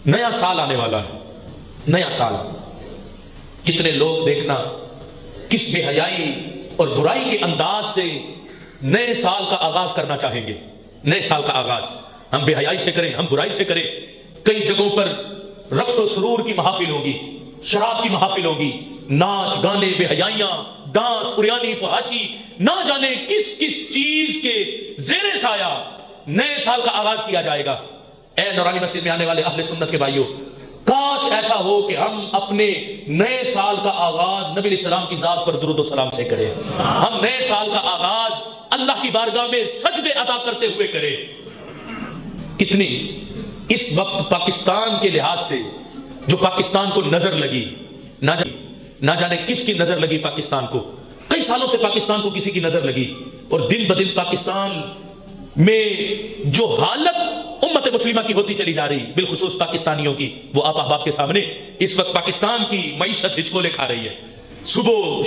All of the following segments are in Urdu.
نیا سال آنے والا ہے، نیا سال۔ کتنے لوگ دیکھنا کس بے حیائی اور برائی کے انداز سے نئے سال کا آغاز کرنا چاہیں گے۔ نئے سال کا آغاز ہم بے حیائی سے کریں، ہم برائی سے کریں۔ کئی جگہوں پر رقص و سرور کی محافل ہوگی، شراب کی محافل ہوگی، ناچ گانے، بے حیائیاں، ڈانس، قریانی، فحاشی، نہ جانے کس کس چیز کے زیر سایہ نئے سال کا آغاز کیا جائے گا۔ اے نورانی مسجد میں آنے والے اہل سنت کے بھائیوں، کاش ایسا ہو کہ ہم اپنے نئے سال کا آغاز نبی علیہ السلام کی ذات پر درود و سلام سے کریں۔ ہم نئے سال کا آغاز اللہ کی بارگاہ میں سجدے ادا کرتے ہوئے کریں۔ کتنی اس وقت پاکستان کے لحاظ سے جو پاکستان کو نظر لگی، نہ جانے کس کی نظر لگی پاکستان کو، کئی سالوں سے پاکستان کو کسی کی نظر لگی، اور دن بدن پاکستان میں جو حالت امت مسلمہ کی ہوتی چلی جا رہی، بالخصوص پاکستانیوں کی، وہ آپ احباب کے سامنے اس وقت پاکستان کی معیشت ہچکولے کھا رہی ہے۔ صبح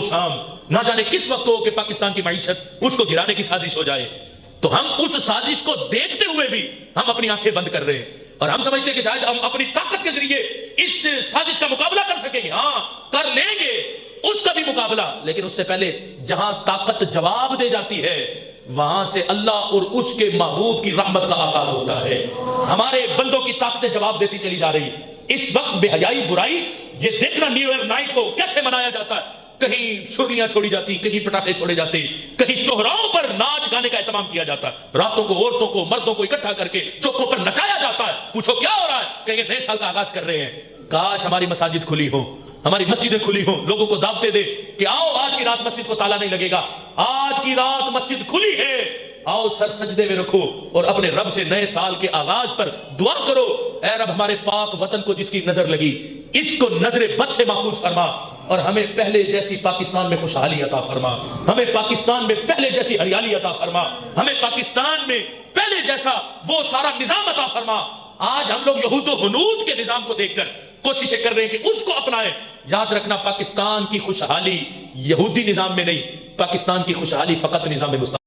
شام نہ جانے کس وقت ہو کہ پاکستان کی معیشت اس کو گرانے کی سازش ہو جائے، تو ہم اس سازش کو دیکھتے ہوئے بھی ہم اپنی آنکھیں بند کر رہے ہیں، اور ہم سمجھتے ہیں کہ شاید ہم اپنی طاقت کے ذریعے اس سازش کا مقابلہ کر سکیں گے۔ ہاں، کر لیں گے اس کا بھی مقابلہ، لیکن اس سے پہلے جہاں طاقت جواب دے جاتی ہے وہاں سے اللہ اور اس کے محبوب کی رحمت کا آغاز ہوتا ہے۔ ہمارے بندوں کی طاقتیں جواب دیتی چلی جا رہی۔ اس وقت بے حیائی، برائی، یہ دیکھنا نیو ایئر نائٹ کو کیسے منایا جاتا ہے، کہیں چھریاں چھوڑی جاتی، کہیں پٹاخے چھوڑے جاتے، کہیں چوراہوں پر ناچ گانے کا اہتمام کیا جاتا ہے، راتوں کو عورتوں کو مردوں کو اکٹھا کر کے چوکوں پر نچایا جاتا ہے۔ پوچھو کیا ہو رہا ہے؟ کہیں نئے سال کا آغاز کر رہے ہیں۔ کاش ہماری مساجد کھلی ہوں، ہماری مسجدیں کھلی ہوں، لوگوں کو دعوتیں دے کہ آؤ آج کی رات مسجد کو تالا نہیں لگے گا، آج کی رات مسجد کھلی ہے، آؤ سر سجدے میں رکھو اور اپنے رب سے نئے سال کے آغاز پر دعا کرو۔ اے رب، ہمارے پاک وطن کو جس کی نظر لگی اس کو نظر بد سے محفوظ فرما، اور ہمیں پہلے جیسی پاکستان میں خوشحالی عطا فرما، ہمیں پاکستان میں پہلے جیسی ہریالی عطا فرما، ہمیں پاکستان میں پہلے جیسا وہ سارا نظام عطا فرما۔ آج ہم لوگ یہود و ہنود کے نظام کو دیکھ کر کوششیں کر رہے ہیں کہ اس کو اپنائیں۔ یاد رکھنا، پاکستان کی خوشحالی یہودی نظام میں نہیں، پاکستان کی خوشحالی فقط نظام مستقبل